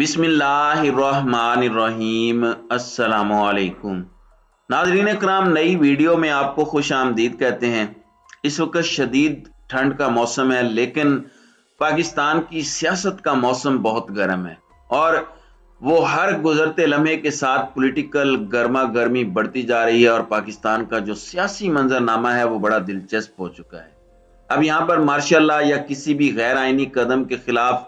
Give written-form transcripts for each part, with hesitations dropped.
बिस्मिल्लाहिर्रहमानिर्रहीम। अस्सलामुअलैकुम नाज़रीन कराम, नई वीडियो में आपको खुश आमदीद कहते हैं। इस वक्त शदीद ठंड का मौसम है, लेकिन पाकिस्तान की सियासत का मौसम बहुत गर्म है और वो हर गुजरते लम्हे के साथ पॉलिटिकल गर्मा गर्मी बढ़ती जा रही है और पाकिस्तान का जो सियासी मंजरनामा है वो बड़ा दिलचस्प हो चुका है। अब यहाँ पर मार्शल लॉ या किसी भी गैर आइनी कदम के खिलाफ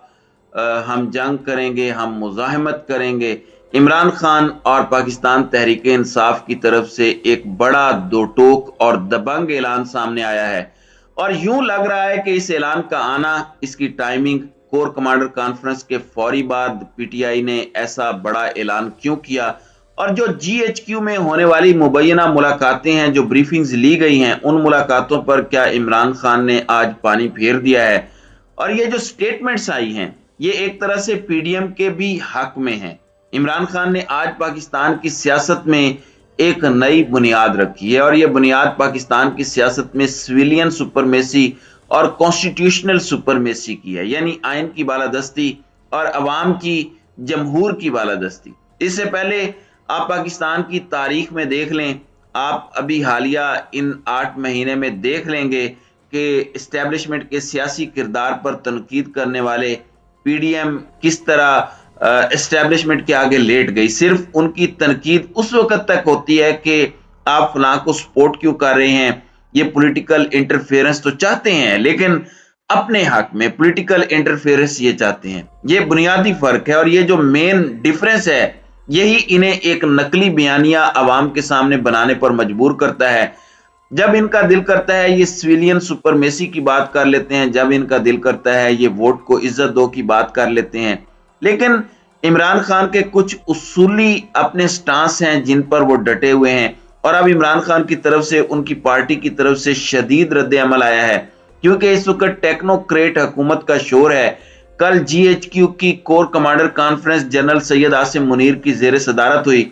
हम जंग करेंगे, हम मुजाहिमत करेंगे। इमरान खान और पाकिस्तान तहरीक इंसाफ की तरफ से एक बड़ा दो टोक और दबंग ऐलान सामने आया है और यूं लग रहा है कि इस ऐलान का आना, इसकी टाइमिंग, कोर कमांडर कॉन्फ्रेंस के फौरी बाद पीटीआई ने ऐसा बड़ा ऐलान क्यों किया और जो जीएचक्यू में होने वाली मुबैना मुलाकातें हैं, जो ब्रीफिंग्स ली गई हैं, उन मुलाकातों पर क्या इमरान खान ने आज पानी फेर दिया है। और ये जो स्टेटमेंट्स आई हैं ये एक तरह से पीडीएम के भी हक में हैं। इमरान खान ने आज पाकिस्तान की सियासत में एक नई बुनियाद रखी है और यह बुनियाद पाकिस्तान की सियासत में सिविलियन सुपरमेसी और कॉन्स्टिट्यूशनल सुपरमेसी की है, यानी आइन की बालादस्ती और अवाम की, जमहूर की बालादस्ती। इससे पहले आप पाकिस्तान की तारीख में देख लें, आप अभी हालिया इन 8 महीने में देख लेंगे कि इस्टेब्लिशमेंट के सियासी किरदार पर तनकीद करने वाले पीडीएम किस तरह एस्टेब्लिशमेंट के आगे लेट गई। सिर्फ उनकी तनकीद उस वक्त तक होती है कि आप फलां को सपोर्ट क्यों कर रहे हैं, ये पॉलिटिकल इंटरफेरेंस तो चाहते हैं लेकिन अपने हक में पॉलिटिकल इंटरफेरेंस ये चाहते हैं। ये बुनियादी फर्क है और ये जो मेन डिफरेंस है यही इन्हें एक नकली बयानिया आवाम के सामने बनाने पर मजबूर करता है। जब इनका दिल करता है ये सिविलियन सुपरमेसी की बात कर लेते हैं, जब इनका दिल करता है ये वोट को इज्जत दो की बात कर लेते हैं। लेकिन इमरान खान के कुछ उसूली अपने स्टांस हैं जिन पर वो डटे हुए हैं और अब इमरान खान की तरफ से, उनकी पार्टी की तरफ से शदीद रद्द अमल आया है, क्योंकि इस वक्त टेक्नोक्रेट हुकूमत का शोर है। कल जीएचक्यू की core commander conference general Syed Asim Munir की जेर सदारत हुई।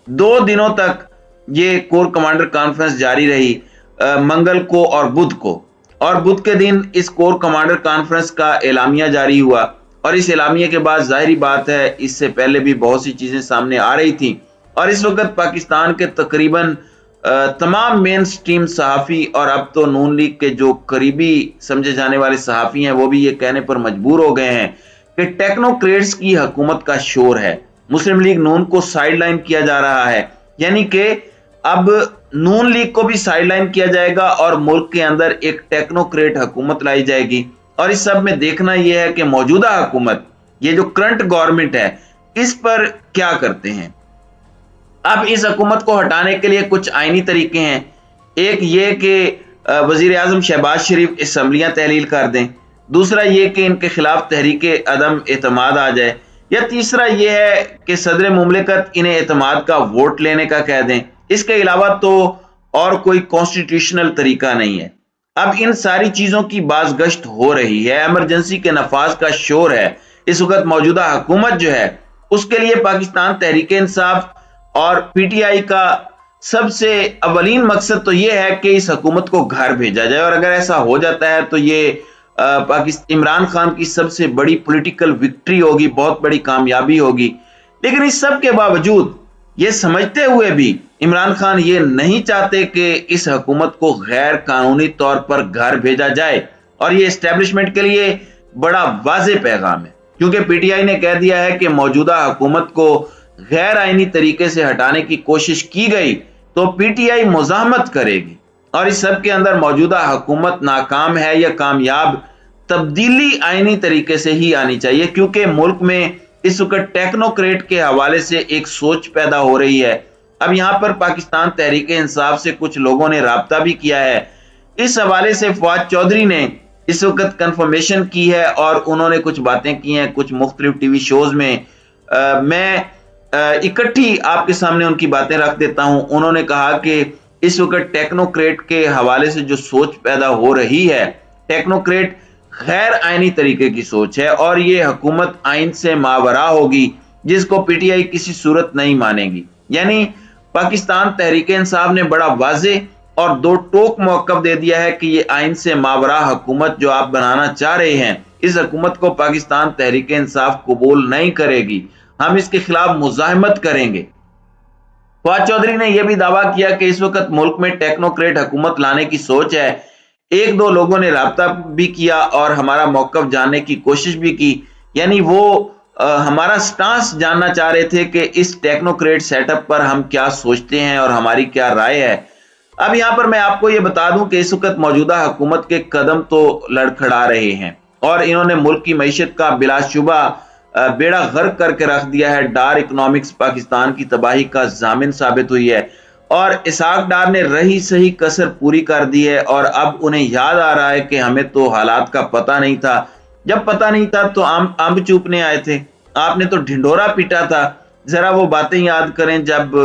2 दिनों तक ये कोर कमांडर कॉन्फ्रेंस जारी रही, मंगल को और बुध को, और बुध के दिन इस कोर कमांडर कॉन्फ्रेंस का एलामिया जारी हुआ और इस एलामिया के बाद जाहिर बात है इससे पहले भी बहुत सी चीजें सामने आ रही थी और इस वक्त पाकिस्तान के तकरीबन तमाम मेन स्ट्रीम सहाफ़ी और अब तो नून लीग के जो करीबी समझे जाने वाले सहाफ़ी हैं वो भी ये कहने पर मजबूर हो गए हैं कि टेक्नोक्रेट्स की हुकूमत का शोर है। मुस्लिम लीग नून को साइडलाइन किया जा रहा है, यानी कि अब नून लीग को भी साइडलाइन किया जाएगा और मुल्क के अंदर एक टेक्नोक्रेट हुकूमत लाई जाएगी। और इस सब में देखना यह है कि मौजूदा हुकूमत, ये जो करंट गवर्नमेंट है, इस पर क्या करते हैं। अब इस हुकूमत को हटाने के लिए कुछ आईनी तरीके हैं। एक ये कि वजीर आजम शहबाज शरीफ असम्बलियां तहलील कर दें, दूसरा ये कि इनके खिलाफ तहरीक अदम एतमाद आ जाए, या तीसरा ये है कि सदर मुमलिकत इन्हें एतमाद का वोट लेने का कह दें। इसके अलावा तो और कोई कॉन्स्टिट्यूशनल तरीका नहीं है। अब इन सारी चीजों की बाज़गश्त हो रही है, एमरजेंसी के नफाज का शोर है। इस वक्त मौजूदा हुकूमत जो है उसके लिए पाकिस्तान तहरीक इंसाफ और पीटीआई का सबसे अवलीन मकसद तो यह है कि इस हुकूमत को घर भेजा जाए और अगर ऐसा हो जाता है तो ये इमरान खान की सबसे बड़ी पॉलिटिकल विक्ट्री होगी, बहुत बड़ी कामयाबी होगी। लेकिन इस सब के बावजूद ये समझते हुए भी इमरान खान ये नहीं चाहते कि इस हुकूमत को गैर कानूनी तौर पर घर भेजा जाए और ये एस्टेब्लिशमेंट के लिए बड़ा वाज़ेह पैगाम है, क्योंकि पीटीआई ने कह दिया है कि मौजूदा हुकूमत को गैर आईनी तरीके से हटाने की कोशिश की गई तो पीटीआई मुजाहमत करेगी और इस सब के अंदर मौजूदा हुकूमत नाकाम है या कामयाब, तब्दीली आईनी तरीके से ही आनी चाहिए, क्योंकि मुल्क में इस वक्त टेक्नोक्रेट के हवाले से एक सोच पैदा हो रही है। अब यहां पर पाकिस्तान तहरीक इंसाफ से कुछ लोगों ने राब्ता भी किया है। इस हवाले से फवाद चौधरी ने इस वक्त कंफर्मेशन की है और उन्होंने कुछ बातें की हैं कुछ मुख्तलिफ टीवी शोज में। मैं इकट्ठी आपके सामने उनकी बातें रख देता हूं। उन्होंने कहा कि इस वक्त टेक्नोक्रेट के हवाले से जो सोच पैदा हो रही है, टेक्नोक्रेट गैर आईनी तरीके की सोच है और ये हुकूमत आइन से मावरा होगी, जिसको पीटीआई किसी सूरत नहीं मानेगी। यानी पाकिस्तान तहरीक इंसाफ ने बड़ा वाज़ेह और दो टोक मौक़िफ़ दे दिया है कि ये आइन से मावरा हुकूमत जो आप बनाना चाह रहे हैं, इस हुकूमत को पाकिस्तान तहरीक इंसाफ कबूल नहीं करेगी, हम इसके खिलाफ मुजाहिमत करेंगे। फवाद चौधरी ने यह भी दावा किया कि इस वक्त मुल्क में टेक्नोक्रेट हुकूमत लाने की सोच है। एक दो लोगों ने राब्ता भी किया और हमारा मौकफ जानने की कोशिश भी की, यानी वो हमारा स्टांस जानना चाह रहे थे कि इस टेक्नोक्रेट सेटअप पर हम क्या सोचते हैं और हमारी क्या राय है। अब यहाँ पर मैं आपको ये बता दूं कि इस वक्त मौजूदा हुकूमत के कदम तो लड़खड़ा रहे हैं और इन्होंने मुल्क की मईशत का बिलाशुबा बेड़ा गर्क करके रख दिया है। डार इकोनॉमिक्स पाकिस्तान की तबाही का जामिन साबित हुई है और इसहाक डार ने रही सही कसर पूरी कर दी है और अब उन्हें याद आ रहा है कि हमें तो हालात का पता नहीं था। जब पता नहीं था तो अम्ब चूपने आए थे, आपने तो ढिंडोरा पीटा था। जरा वो बातें याद करें जब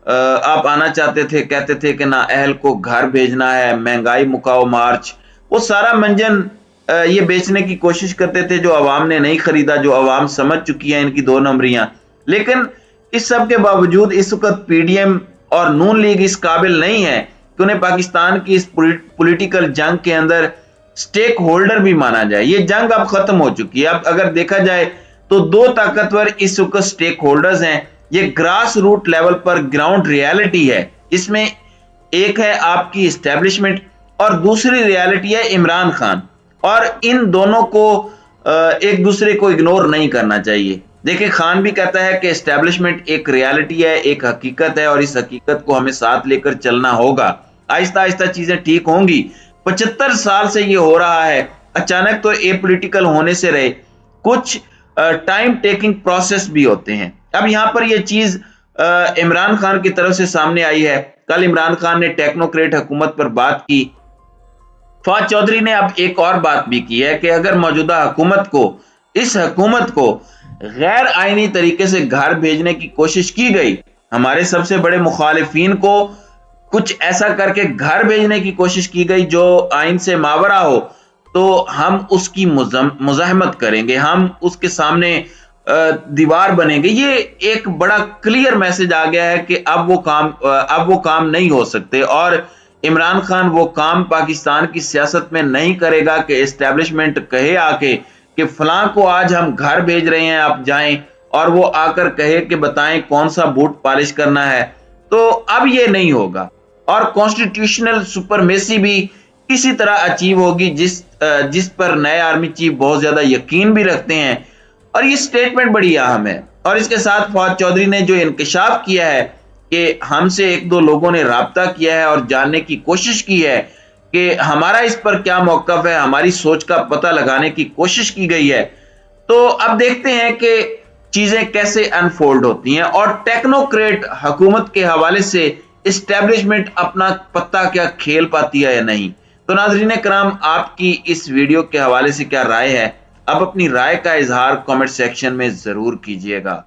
आप आना चाहते थे, कहते थे कि ना अहल को घर भेजना है, महंगाई मुकाओ मार्च, वो सारा मंजन ये बेचने की कोशिश करते थे जो अवाम ने नहीं खरीदा, जो अवाम समझ चुकी है इनकी दो नंबरियां। लेकिन इस सब के बावजूद इस वक्त पीडीएम और नून लीग इस काबिल नहीं है कि उन्हें पाकिस्तान की इस पॉलिटिकल जंग के अंदर स्टेक होल्डर भी माना जाए। ये जंग अब खत्म हो चुकी है। अब अगर देखा जाए तो दो ताकतवर इस वक्त स्टेक होल्डर्स हैं। ये ग्रास रूट लेवल पर ग्राउंड रियलिटी है। इसमें एक है आपकी एस्टेब्लिशमेंट और दूसरी रियलिटी है इमरान खान, और इन दोनों को एक दूसरे को इग्नोर नहीं करना चाहिए। देखिए, खान भी कहता है कि एस्टेब्लिशमेंट एक रियलिटी है, एक हकीकत है और इस हकीकत को हमें साथ लेकर चलना होगा। आहिस्ता आहिस्ता चीजें ठीक होंगी। 75 साल से ये हो रहा है, अचानक तो एपॉलिटिकल होने से रहे, कुछ टाइम टेकिंग प्रोसेस भी होते हैं। अब यहां पर यह चीज इमरान खान की तरफ से सामने आई है। कल इमरान खान ने टेक्नोक्रेट हुकूमत पर बात की। फवाद चौधरी ने अब एक और बात भी की है कि अगर मौजूदा हुकूमत को, इस हुकूमत को गैर आईनी तरीके से घर भेजने की कोशिश की गई, हमारे सबसे बड़े मुखालिफिन को कुछ ऐसा करके घर भेजने की कोशिश की गई जो आइन से मावरा हो, तो हम उसकी मुजाहिमत करेंगे, हम उसके सामने दीवार बनेंगे। ये एक बड़ा क्लियर मैसेज आ गया है कि अब वो काम नहीं हो सकते और इमरान खान वो काम पाकिस्तान की सियासत में नहीं करेगा कि एस्टेब्लिशमेंट कहे आके कि फलां को आज हम घर भेज रहे हैं, आप जाएं, और वो आकर कहे कि बताएं कौन सा बूट पॉलिश करना है। तो अब ये नहीं होगा और कॉन्स्टिट्यूशनल सुपरमेसी भी इसी तरह अचीव होगी जिस पर नए आर्मी चीफ बहुत ज्यादा यकीन भी रखते हैं। और ये स्टेटमेंट बड़ी अहम है। और इसके साथ फवाद चौधरी ने जो इंकशाफ किया है कि हमसे एक दो लोगों ने राब्ता किया है और जानने की कोशिश की है कि हमारा इस पर क्या मौकफ है, हमारी सोच का पता लगाने की कोशिश की गई है। तो अब देखते हैं कि चीजें कैसे अनफोल्ड होती हैं और टेक्नोक्रेट हुकूमत के हवाले से एस्टेब्लिशमेंट अपना पत्ता क्या खेल पाती है या नहीं। तो नाज़रीन कराम, आपकी इस वीडियो के हवाले से क्या राय है? आप अपनी राय का इजहार कमेंट सेक्शन में जरूर कीजिएगा।